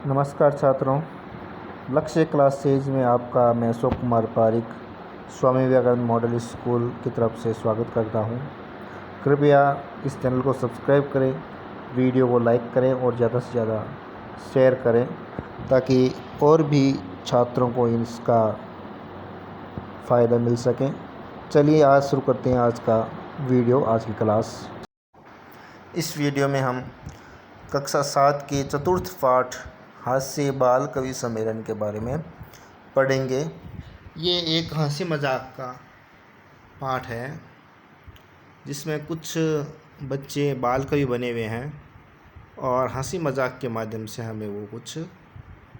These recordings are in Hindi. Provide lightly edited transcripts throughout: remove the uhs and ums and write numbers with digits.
नमस्कार छात्रों। लक्ष्य क्लास सीरीज में आपका मैं अशोक कुमार पारिक स्वामी विवेकानंद मॉडल स्कूल की तरफ से स्वागत करता हूं। कृपया इस चैनल को सब्सक्राइब करें, वीडियो को लाइक करें और ज़्यादा से ज़्यादा शेयर करें ताकि और भी छात्रों को इसका फ़ायदा मिल सके। चलिए आज शुरू करते हैं आज का वीडियो, आज की क्लास। इस वीडियो में हम कक्षा 7 के चतुर्थ पाठ हास्य बाल कवि सम्मेलन के बारे में पढ़ेंगे। ये एक हंसी मजाक का पाठ है जिसमें कुछ बच्चे बाल कवि बने हुए हैं और हंसी मजाक के माध्यम से हमें वो कुछ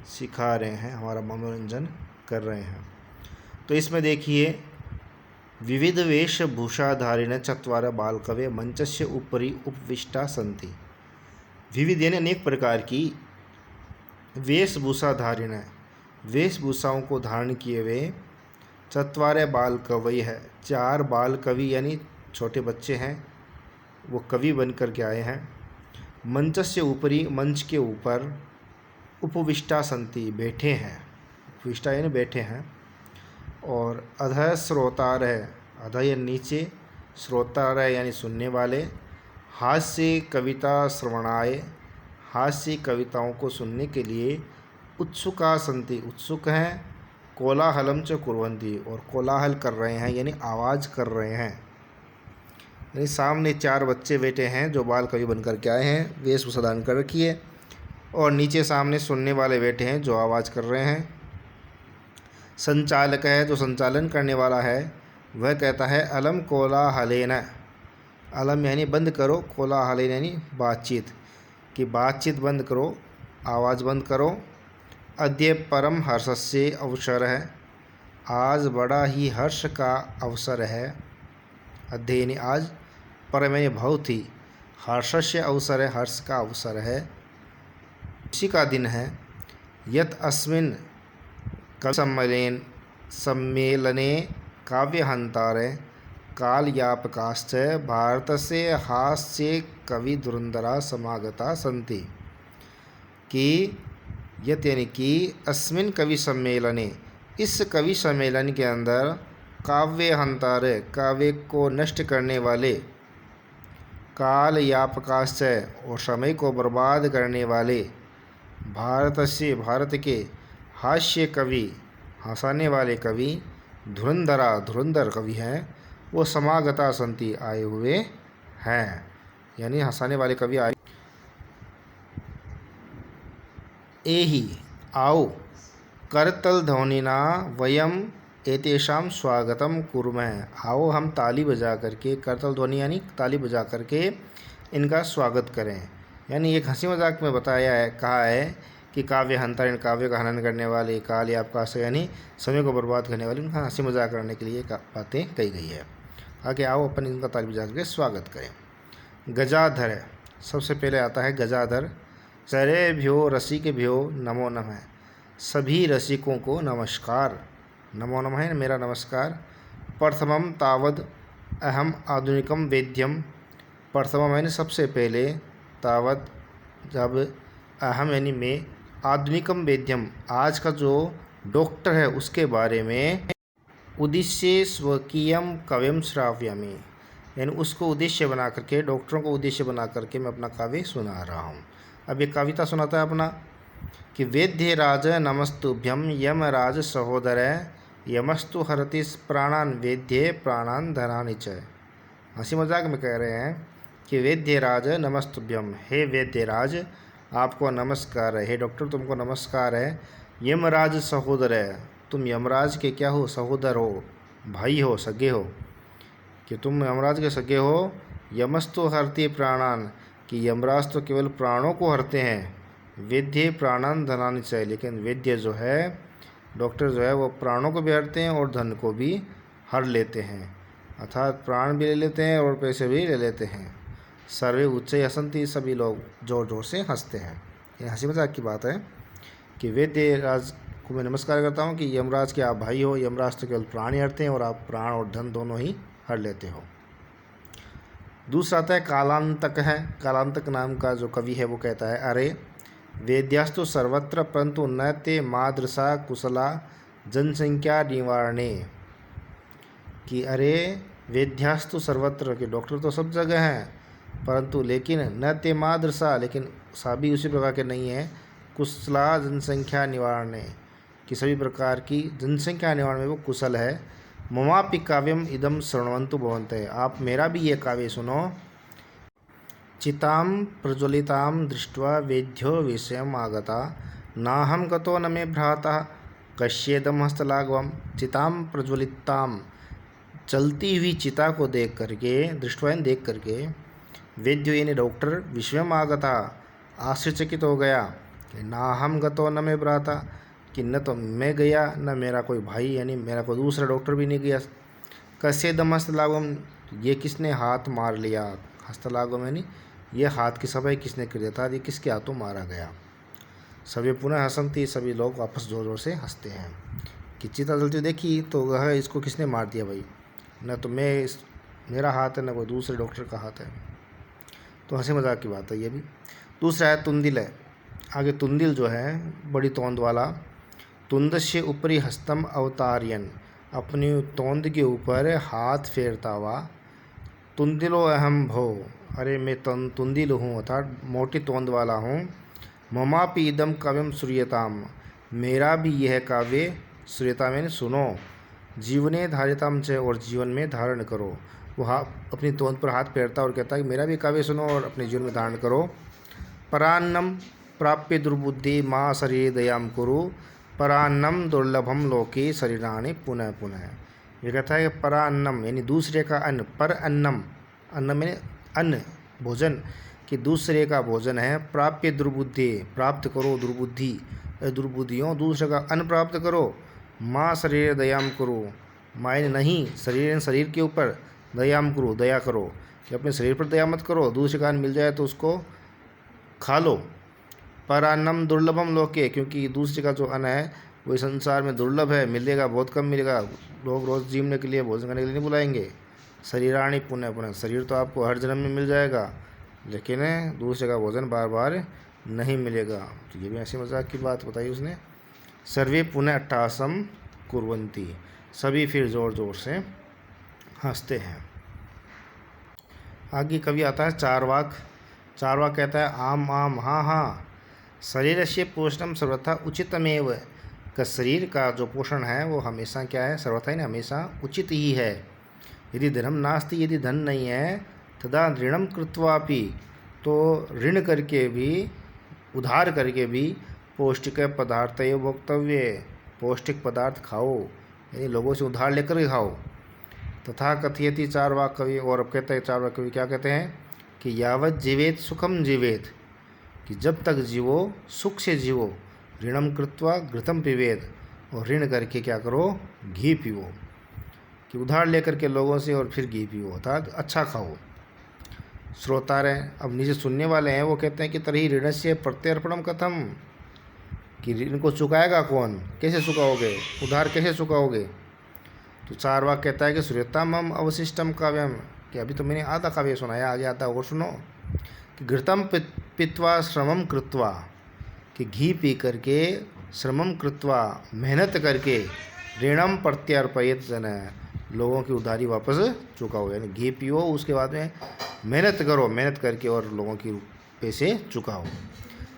सिखा रहे हैं, हमारा मनोरंजन कर रहे हैं। तो इसमें देखिए, विविध वेशभूषाधारिण चत्वार बालकवे मंचस्य उपरि उपविष्टा सन्ति। विविध यानी अनेक प्रकार की वेशभूषाधारिण है, वेशभूषाओं को धारण किए हुए चत्वारे बाल कवि है। 4 बाल कवि यानी छोटे बच्चे हैं, वो कवि बन कर के आए हैं। मंच से ऊपरी, मंच के ऊपर, उपविष्टा संति बैठे हैं, उपविष्टा यानी बैठे हैं। और अधः श्रोतार है, अधः यानी नीचे, श्रोतार है यानी सुनने वाले। हास्य कविता श्रवणाय, हास्य कविताओं को सुनने के लिए उत्सुका संति, उत्सुक हैं। कोलाहलम च कुर्वन्ति, और कोलाहल कर रहे हैं यानी आवाज़ कर रहे हैं। यानी सामने 4 बच्चे बैठे हैं जो बाल कवि बन कर के आए हैं, वेशभूषा धारण कर रखी है, और नीचे सामने सुनने वाले बैठे हैं जो आवाज़ कर रहे हैं। संचालक है, जो संचालन करने वाला है, वह कहता है अलम कोलाहलेन, अलम यानी बंद करो, कोलाहलेन यानी बातचीत, कि बातचीत बंद करो, आवाज़ बंद करो। अद्य परम हर्षस्य अवसर है, आज बड़ा ही हर्ष का अवसर है। अद्य यानी आज, परम यानी बहुत ही, हर्षस्य अवसर है, हर्ष का अवसर है, खुशी का दिन है। यत अस्मिन् कवि सम्मेलने काव्यहंतारे कालयापकाश्च भारतस्य हास्य कवि धुरंधरा समागता सन्ति। कि यत यानी कि अस्मिन् कवि सम्मेलने, इस कवि सम्मेलन के अंदर, काव्यहंतारे काव्य को नष्ट करने वाले, कालयापकाश्च और समय को बर्बाद करने वाले, भारतस्य भारत के, हास्य कवि हंसाने वाले कवि, धुरंधरा धुरंधर कवि हैं, वो समागता संति आए हुए हैं, यानी हंसाने वाले कवि आए। एहि आओ करतल ध्वनिना वयम एतेषाम स्वागतम कुर्मः। आओ हम ताली बजा करके, करतल ध्वनि यानी ताली बजा करके इनका स्वागत करें। यानी एक हंसी मजाक में बताया है, कहा है कि काव्य हंता, काव्य का हनन करने वाले, काल या आपका यानी समय को बर्बाद करने वाले, उनका हंसी मजाक करने के लिए बातें कही गई है। आगे आओ अपन इनका ताली बजा करके स्वागत करें। गजाधर है, सबसे पहले आता है गजाधर। सर्वेभ्यो रसिकेभ्यो नमो नमः, सभी रसिकों को नमस्कार। नमो नमः मेरा नमस्कार। प्रथमम तावद अहम आधुनिकम वेद्यम, प्रथमम यानी सबसे पहले, तावद जब, अहम यानी मैं, आधुनिकम वेद्यम आज का जो डॉक्टर है उसके बारे में, उद्देश्य स्वकीयम कव्यम श्राव्यामि, यानी उसको उद्देश्य बना करके, डॉक्टरों को उद्देश्य बना करके मैं अपना काव्य सुना रहा हूँ। अब एक कविता सुनाता है अपना, कि वेद्य राज नमस्तुभ्यम यम राज सहोदर, यमस्तु हरति प्राणान वेद्य प्राणान धनानि च। हंसी मजाक में कह रहे हैं कि वेद्य राज नमस्तुभ्यम, हे वेद्य राज आपको नमस्कार है, हे डॉक्टर तुमको नमस्कार है। यमराज सहोदर है, तुम यमराज के क्या हो, सहोदर हो, भाई हो, सगे हो, कि तुम यमराज के सगे हो। यमस्तु हरति प्राणान, कि यमराज तो केवल प्राणों को हरते हैं। वेद्य प्राणान धनानि च, लेकिन वेद्य जो है, डॉक्टर जो है, वो प्राणों को भी हरते हैं और धन को भी हर लेते हैं, अर्थात प्राण भी ले लेते हैं और पैसे भी ले लेते हैं। सर्वे उच्चै हसन्ति, सभी लोग जोर जोर से हंसते हैं। ये हंसी मजाक की बात है कि वेद्य राज को मैं नमस्कार करता हूँ कि यमराज के आप भाई हो, यमराज तो केवल प्राण ही हरते हैं और आप प्राण और धन दोनों ही हर लेते हो। दूसरा आता है कालांतक है। कालांतक नाम का जो कवि है वो कहता है, अरे वेद्यास्तु सर्वत्र परंतु न ते मादृशा कुशला जनसंख्या निवारणे। कि अरे वेद्यास्तु सर्वत्र, के डॉक्टर तो सब जगह हैं, परंतु लेकिन न ते मादृशा, लेकिन सभी उसी प्रकार के नहीं हैं, कुशला जनसंख्या निवारणे, कि सभी प्रकार की जनसंख्या निवारण में वो कुशल है। ममापि काव्यम इदम शृण्वन्तु भवन्तः, आप मेरा भी ये काव्य सुनो। चितां प्रज्वलितां दृष्ट्वा वेद्यो विषयम् आगता, नाहं गतो न मे भ्राता कश्येदं हस्तलाघवम्। चितां प्रज्वलितां, चलती हुई चिता को देख करके, दृष्टवा देख करके, वेद्यो यानी डॉक्टर, विषयम् आगता, आश्चर्यचकित हो गया कि नाहं गतो न मे भ्राता, कि न तो मैं गया न मेरा कोई भाई यानी मेरा कोई दूसरा डॉक्टर भी नहीं गया। कस्येदं हस्तलाघवम्, ये किसने हाथ मार लिया। हस्तलाघवम् यानी ये हाथ की सफाई किसने कर दिया था, ये किसके हाथों मारा गया। सभी पुनः हंसती, सभी लोग वापस जोर जोर से हंसते हैं कि चिता जलती देखी तो वह इसको किसने मार दिया भाई, न तो मेरा हाथ है न कोई दूसरे डॉक्टर का हाथ है। तो हंसी मजाक की बात है ये भी। दूसरा है तुंदिल है। आगे तुंदिल जो है बड़ी तोंद वाला, तुंदस्य ऊपरी हस्तम अवतार्यन, अपनी तोंद के ऊपर हाथ फेरता हुआ। तुंदिलो अहम भो, अरे मैं तुंदिल हूँ अर्थात मोटी तोंद वाला हूँ। ममापि इदम काव्यम श्रूयताम, मेरा भी यह काव्य श्रूयता में सुनो। जीवने धारिताम च, और जीवन में धारण करो। वो अपनी तोंद पर हाथ फेरता और कहता है कि मेरा भी काव्य सुनो और अपने जीवन में धारण करो। परान्नम प्राप्य दुर्बुद्धि माँ शरीर दयाम कुरु, परान्नम दुर्लभम लोके शरीराणि पुनः पुनः। ये कहता है कि परान्नम यानी दूसरे का अन्न, पर अन्नम, अन्न में अन्न भोजन, कि दूसरे का भोजन है। प्राप्य दुर्बुद्धि, प्राप्त करो दुर्बुद्धि, दुर्बुद्धियों दूसरे का अन्न प्राप्त करो। माँ शरीर दयाम करो, मायने नहीं शरीर के ऊपर, दयाम करो दया करो, कि अपने शरीर पर दया मत करो, दूसरे का अन्न मिल जाए तो उसको खा लो। परान्नम दुर्लभम लोके, क्योंकि दूसरे का जो अन्न है वो संसार में दुर्लभ है, मिलेगा बहुत कम मिलेगा, लोग रोज़ जीवने के लिए भोजन करने के लिए नहीं बुलाएंगे। शरीराणि पुनः पुनः, शरीर तो आपको हर जन्म में मिल जाएगा, लेकिन दूसरे का भोजन बार बार नहीं मिलेगा। तो ये भी ऐसी मजाक की बात बताई उसने। सर्वे पुनः अट्टहासम कुर्वन्ति, सभी फिर ज़ोर ज़ोर से हंसते हैं। आगे कवि आता है चारवाक। चारवाक कहता है आम आम हाँ हाँ, शरीर से पोषणम सर्वथा उचितमेव, का शरीर का जो पोषण है वो हमेशा क्या है, सर्वथा ही हमेशा उचित ही है। यदि धर्म नास्ति, यदि धन नहीं है, तदा ऋणम कृत्वापि, तो ऋण करके भी, उधार करके भी, पौष्टिक पदार्थ भोक्तव्य, पौष्टिक पदार्थ खाओ, यानी लोगों से उधार लेकर के खाओ। तथा कथयति चारवाक कवि, और अब कहते हैं चारवाक कवि क्या कहते हैं कि यावत जीवेत सुखम जीवेत, कि जब तक जीवो सुख से जीवो। ऋणम कृत्वा घृतम पिबेद, और ऋण करके क्या करो, घी पियो, कि उधार लेकर के लोगों से और फिर घी पियो, अर्थात अच्छा खाओ। श्रोता रहे, अब नीचे सुनने वाले हैं, वो कहते हैं कि तरी ऋण से प्रत्यर्पणम कथम, कि ऋण को चुकाएगा कौन, कैसे चुकाओगे, उधार कैसे चुकाओगे। तो चारवाक कहता है कि श्रूयताम हम अवशिष्टम काव्यम, कि अभी तो मैंने आधा काव्य सुनाया, आगे आता और सुनो। कि घृतम पित्वा श्रमम कृत्वा, कि घी पी करके, श्रमम कृत्वा मेहनत करके, ऋणम प्रत्यर्पयत जन, लोगों की उधारी वापस चुकाओ, यानी घी पियो उसके बाद में मेहनत करो, मेहनत करके और लोगों की पैसे चुकाओ।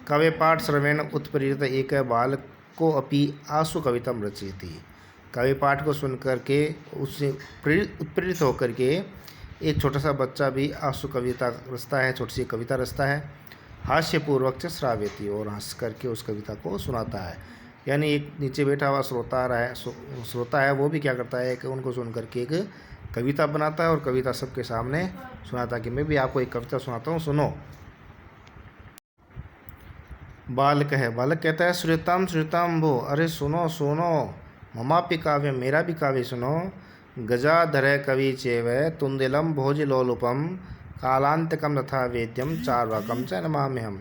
काव्य पाठ श्रवेण उत्प्रेरित एक बाल को अपि आसु कवितम रचयति, काव्य पाठ को सुन करके उससे उत्प्रेरित होकर के एक छोटा सा बच्चा भी आंसू कविता रचता है, छोटी सी कविता रचता है। हास्यपूर्वक से श्राव्यति, और हंस करके उस कविता को सुनाता है। यानी एक नीचे बैठा हुआ श्रोता है वो भी क्या करता है कि उनको सुन करके एक कविता बनाता है और कविता सबके सामने सुनाता है कि मैं भी आपको एक कविता सुनाता हूँ, सुनो। बालक है, बालक कहता है श्रुताम श्रुताम भो, अरे सुनो सुनो, ममापि काव्य, मेरा भी काव्य सुनो। गजाधर कवि चेव तुंदिलम भोजलोलुपम, कालांतकम तथा वेद्यम चार्वाकम च नमाम्यहम्।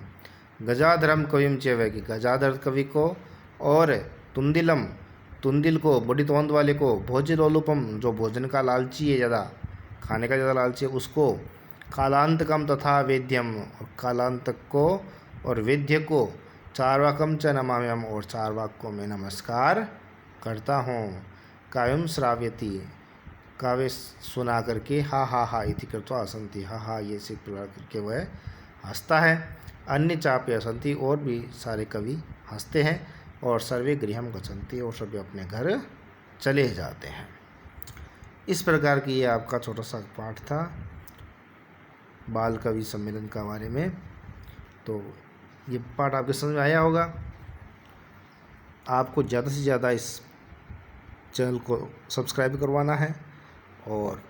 गजाधरम कविम चेव, कि गजाधर कवि को, और तुंदिलम, तुंदिल को, बड़ी तोंद वाले को, भोजलोलुपम, जो भोजन का लालची है, ज़्यादा खाने का ज़्यादा लालची है, उसको, कालांतकम तथा वेद्यम, कालांतक को और वेद्य को, चार्वाकम च नमाम्यहम्, और चार्वाक को मैं नमस्कार करता हूँ। काव्यम श्राव्यति, काव्य सुना करके हा इति कृत्वा हसन्ति, हा ये से करके वह हंसता है। अन्य चापे हसन्ति, और भी सारे कवि हंसते हैं। और सर्वे गृहम गच्छन्ति, और सभी अपने घर चले जाते हैं। इस प्रकार की ये आपका छोटा सा पाठ था बाल कवि सम्मेलन का बारे में। तो ये पाठ आपके समझ में आया होगा। आपको ज़्यादा से ज़्यादा इस चैनल को सब्सक्राइब करवाना है, और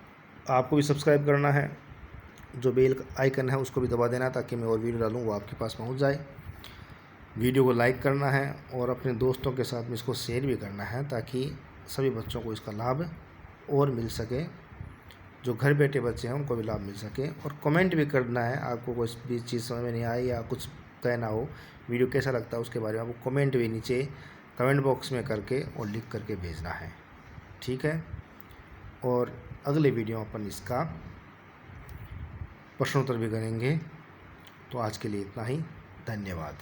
आपको भी सब्सक्राइब करना है। जो बेल आइकन है उसको भी दबा देना, ताकि मैं और वीडियो डालूँ वो आपके पास पहुंच जाए। वीडियो को लाइक करना है, और अपने दोस्तों के साथ में इसको शेयर भी करना है, ताकि सभी बच्चों को इसका लाभ और मिल सके। जो घर बैठे बच्चे हैं उनको भी लाभ मिल सके। और कमेंट भी करना है, आपको कोई भी चीज़ समझ में नहीं आई या कुछ कहना हो, वीडियो कैसा लगता है उसके बारे में आपको कमेंट भी नीचे कमेंट बॉक्स में करके और लिख करके भेजना है, ठीक है। और अगले वीडियो अपन इसका प्रश्नोत्तर भी करेंगे। तो आज के लिए इतना ही, धन्यवाद।